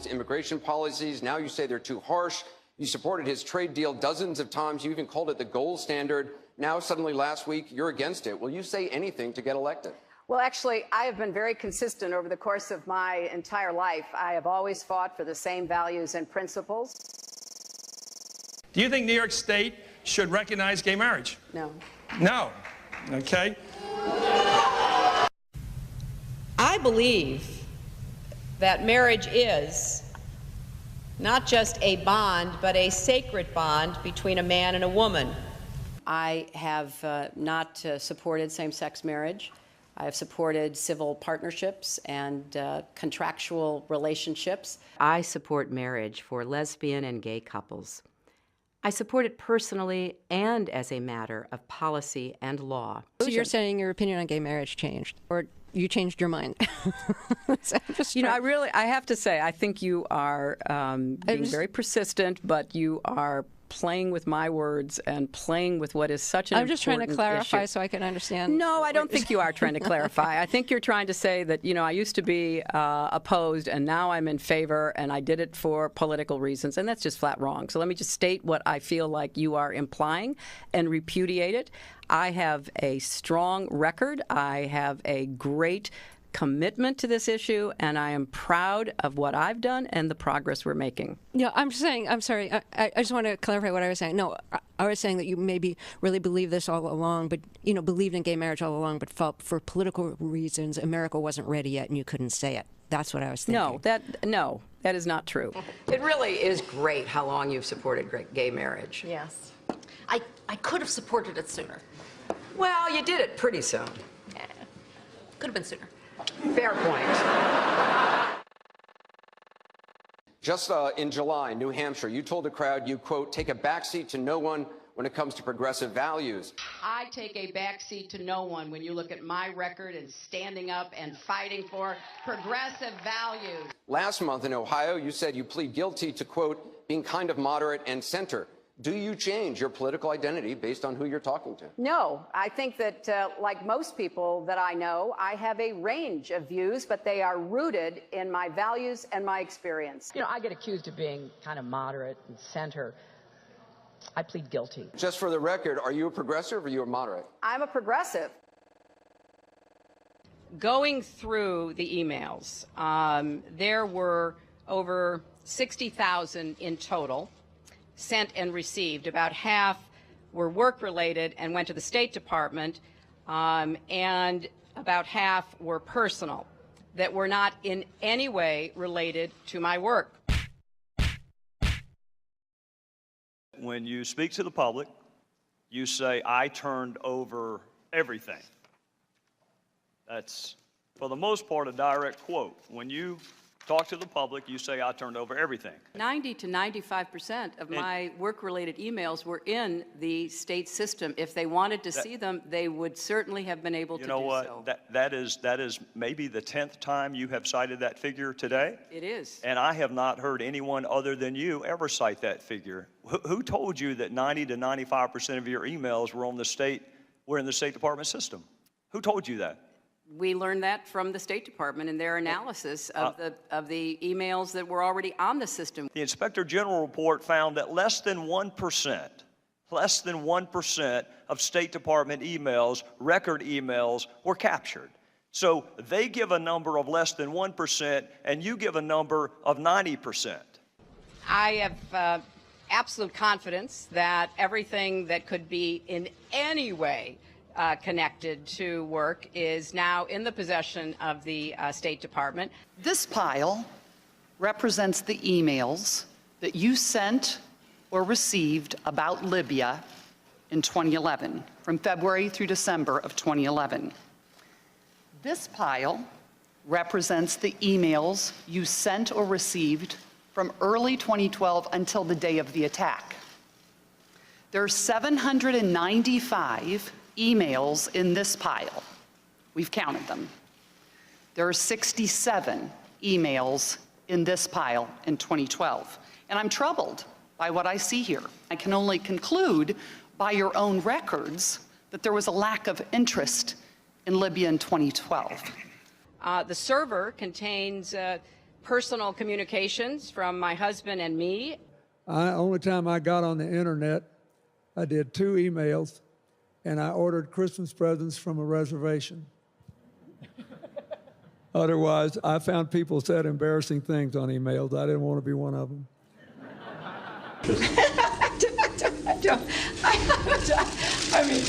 immigration policies. Now you say they're too harsh. You supported his trade deal dozens of times. You even called it the gold standard. Now, suddenly last week, you're against it. Will you say anything to get elected? Well, actually, I have been very consistent over the course of my entire life. I have always fought for the same values and principles. Do you think New York State should recognize gay marriage? No. No. Okay. I believe that marriage is not just a bond, but a sacred bond between a man and a woman. I have not supported same-sex marriage. I have supported civil partnerships and contractual relationships. I support marriage for lesbian and gay couples. I support it personally and as a matter of policy and law. So you're saying your opinion on gay marriage changed, or you changed your mind? You know, I have to say, I think you are being very persistent, but you are playing with my words and playing with what is such an important issue. I'm just trying to clarify so I can understand. No, I don't think you are trying to clarify. I think you're trying to say that, you know, I used to be opposed and now I'm in favor and I did it for political reasons, and that's just flat wrong. So let me just state what I feel like you are implying and repudiate it. I have a strong record. I have a great commitment to this issue, and I am proud of what I've done and the progress we're making. Yeah, I'm saying, I'm sorry, I just want to clarify what I was saying. No, I was saying that you maybe really believed this all along, but, you know, believed in gay marriage all along, but felt for political reasons America wasn't ready yet and you couldn't say it. That's what I was thinking. No, that is not true. It really is great how long you've supported gay marriage. Yes. I could have supported it sooner. Well, you did it pretty soon. Yeah. Could have been sooner. Fair point. Just in July, New Hampshire, you told the crowd you, quote, take a backseat to no one when it comes to progressive values. I take a backseat to no one when you look at my record and standing up and fighting for progressive values. Last month in Ohio, you said you plead guilty to, quote, being kind of moderate and center. Do you change your political identity based on who you're talking to? No, I think that, like most people that I know, I have a range of views, but they are rooted in my values and my experience. You know, I get accused of being kind of moderate and center. I plead guilty. Just for the record, are you a progressive or are you a moderate? I'm a progressive. Going through the emails, there were over 60,000 in total sent and received. About half were work-related and went to the State Department, and about half were personal, that were not in any way related to my work. When you speak to the public, you say, I turned over everything. That's, for the most part, a direct quote. When you talk to the public, you say, I turned over everything. 90 to 95% of my work-related emails were in the state system. If they wanted to see them, they would certainly have been able to do so. You know what? That is maybe the 10th time you have cited that figure today. It is. And I have not heard anyone other than you ever cite that figure. Who told you that 90 to 95% of your emails were in the State Department system? Who told you that? We learned that from the State Department in their analysis of the emails that were already on the system. The Inspector General report found that less than 1% of State Department emails, record emails, were captured. So they give a number of less than 1%, and you give a number of 90%. I have absolute confidence that everything that could be in any way connected to work is now in the possession of the State Department. This pile represents the emails that you sent or received about Libya in 2011, from February through December of 2011. This pile represents the emails you sent or received from early 2012 until the day of the attack. There are 795 emails in this pile. We've counted them. There are 67 emails in this pile in 2012. And I'm troubled by what I see here. I can only conclude by your own records that there was a lack of interest in Libya in 2012. The server contains personal communications from my husband and me. Only time I got on the internet, I did 2 emails, and I ordered Christmas presents from a reservation. Otherwise, I found people said embarrassing things on emails. I didn't want to be one of them. I mean,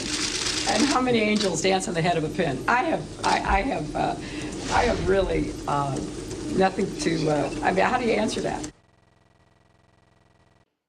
and how many angels dance on the head of a pin? I have really nothing to. I mean, how do you answer that?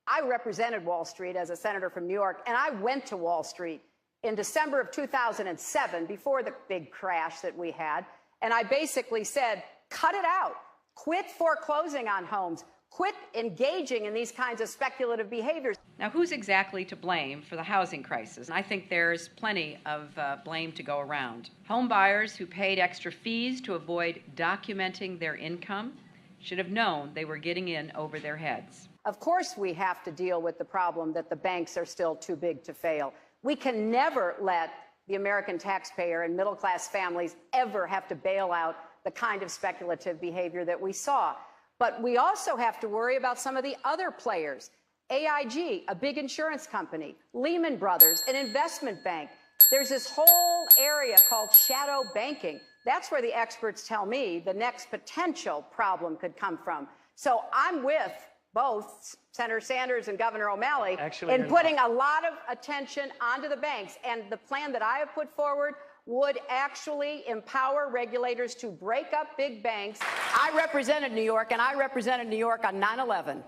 I represented Wall Street as a senator from New York, and I went to Wall Street in December of 2007, before the big crash that we had, and I basically said, cut it out. Quit foreclosing on homes. Quit engaging in these kinds of speculative behaviors. Now, who's exactly to blame for the housing crisis? I think there's plenty of blame to go around. Home buyers who paid extra fees to avoid documenting their income should have known they were getting in over their heads. Of course, we have to deal with the problem that the banks are still too big to fail. We can never let the American taxpayer and middle-class families ever have to bail out the kind of speculative behavior that we saw. But we also have to worry about some of the other players. AIG, a big insurance company, Lehman Brothers, an investment bank. There's this whole area called shadow banking. That's where the experts tell me the next potential problem could come from. So I'm with both Senator Sanders and Governor O'Malley in putting a lot of attention onto the banks. And the plan that I have put forward would actually empower regulators to break up big banks. I represented New York, and I represented New York on 9/11.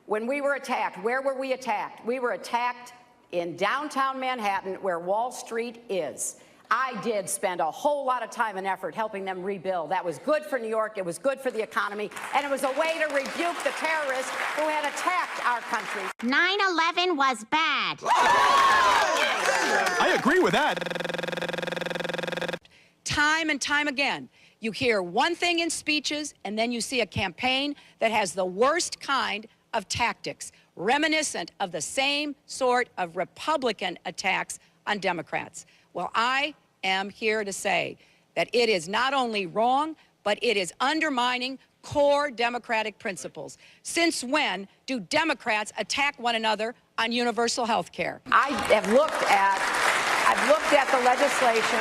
When we were attacked, where were we attacked? We were attacked in downtown Manhattan, where Wall Street is. I did spend a whole lot of time and effort helping them rebuild. That was good for New York, it was good for the economy, and it was a way to rebuke the terrorists who had attacked our country. 9/11 was bad. I agree with that. Time and time again, you hear one thing in speeches, and then you see a campaign that has the worst kind of tactics, reminiscent of the same sort of Republican attacks on Democrats. Well, I am here to say that it is not only wrong, but it is undermining core democratic principles. Since when do Democrats attack one another on universal health care? I've looked at the legislation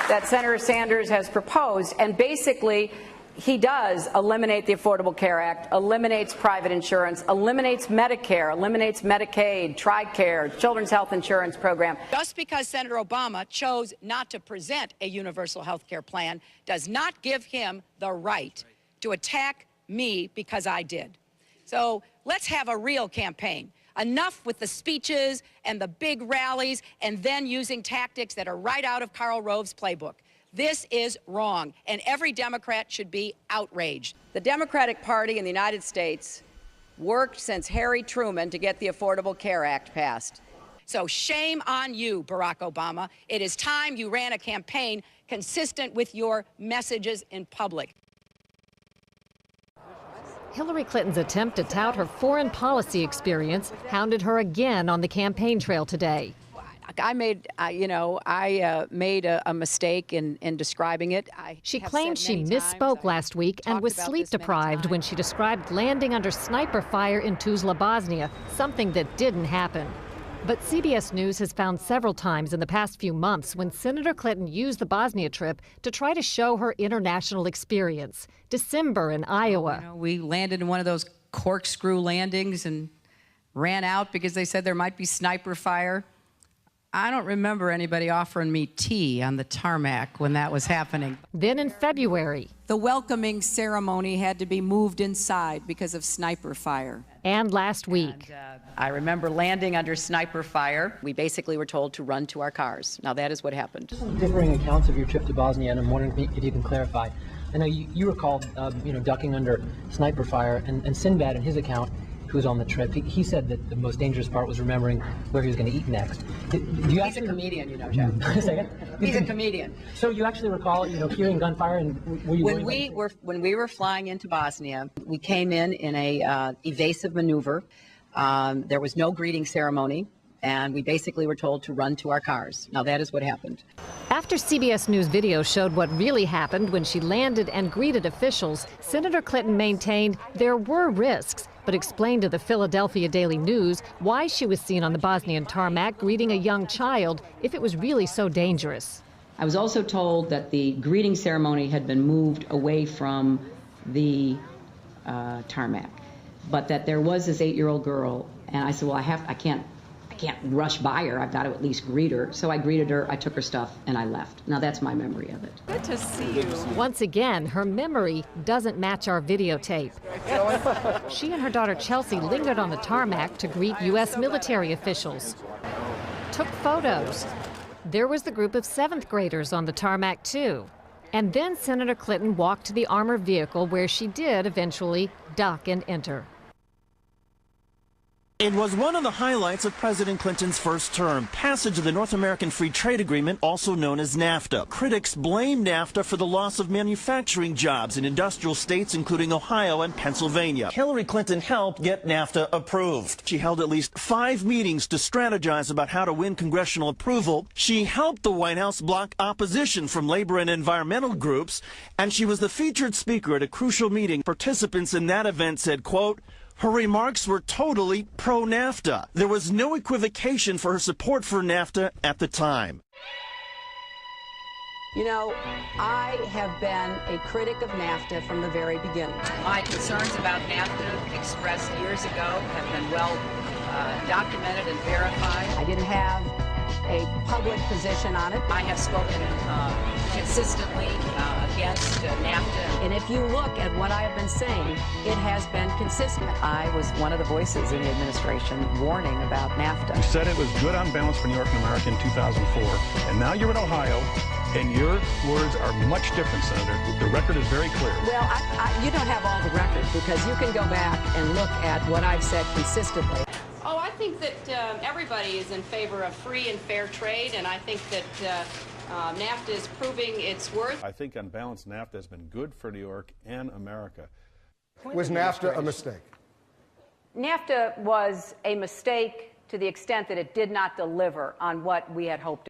that Senator Sanders has proposed, and basically he does eliminate the Affordable Care Act, eliminates private insurance, eliminates Medicare, eliminates Medicaid, TRICARE, Children's Health Insurance Program. Just because Senator Obama chose not to present a universal health care plan does not give him the right to attack me because I did. So let's have a real campaign. Enough with the speeches and the big rallies and then using tactics that are right out of Karl Rove's playbook. This is wrong, and every Democrat should be outraged. The Democratic Party in the United States worked since Harry Truman to get the Affordable Care Act passed. So shame on you, Barack Obama. It is time you ran a campaign consistent with your messages in public. Hillary Clinton's attempt to tout her foreign policy experience hounded her again on the campaign trail today. I made a mistake in describing it. She claimed she misspoke last week and was sleep deprived when she described landing under sniper fire in Tuzla, Bosnia, something that didn't happen. But CBS News has found several times in the past few months when Senator Clinton used the Bosnia trip to try to show her international experience. December in Iowa. We landed in one of those corkscrew landings and ran out because they said there might be sniper fire. I don't remember anybody offering me tea on the tarmac when that was happening. Then in February. The welcoming ceremony had to be moved inside because of sniper fire. And last week. I remember landing under sniper fire. We basically were told to run to our cars. Now that is what happened. Differing accounts of your trip to Bosnia, and I'm wondering if you can clarify. I know you recall, ducking under sniper fire, and Sinbad in his account, who was on the trip, he said that the most dangerous part was remembering where he was going to eat next. He's a comedian, Jeff. He's a comedian. So you actually recall, hearing gunfire, and were you when we were flying into Bosnia, we came in a evasive maneuver. There was no greeting ceremony. and we basically were told to run to our cars. Now, that is what happened. After CBS News video showed what really happened when she landed and greeted officials, Senator Clinton maintained there were risks, but explained to the Philadelphia Daily News why she was seen on the Bosnian tarmac greeting a young child if it was really so dangerous. I was also told that the greeting ceremony had been moved away from the tarmac, but that there was this 8-year-old girl, and I said, well, I can't rush by her. I've got to at least greet her. So I greeted her, I took her stuff, and I left. Now that's my memory of it. Good to see you. Once again, her memory doesn't match our videotape. She and her daughter Chelsea lingered on the tarmac to greet U.S. military officials, took photos. There was the group of 7th graders on the tarmac, too. And then Senator Clinton walked to the armored vehicle where she did eventually duck and enter. It was one of the highlights of President Clinton's first term, passage of the North American Free Trade Agreement, also known as NAFTA. Critics blame NAFTA for the loss of manufacturing jobs in industrial states, including Ohio and Pennsylvania. Hillary Clinton helped get NAFTA approved. She held at least 5 meetings to strategize about how to win congressional approval. She helped the White House block opposition from labor and environmental groups, and she was the featured speaker at a crucial meeting. Participants in that event said, quote, her remarks were totally pro-NAFTA. There was no equivocation for her support for NAFTA at the time. You know, I have been a critic of NAFTA from the very beginning. My concerns about NAFTA expressed years ago have been well documented and verified. I didn't have a public position on it. I have spoken consistently against NAFTA. And if you look at what I have been saying, it has been consistent. I was one of the voices in the administration warning about NAFTA. You said it was good on balance for New York and America in 2004, and now you're in Ohio, and your words are much different, Senator. The record is very clear. Well, you don't have all the record, because you can go back and look at what I've said consistently. Oh, I think that everybody is in favor of free and fair trade, and I think that NAFTA is proving its worth. I think on balance, NAFTA has been good for New York and America. Was NAFTA a mistake? NAFTA was a mistake to the extent that it did not deliver on what we had hoped.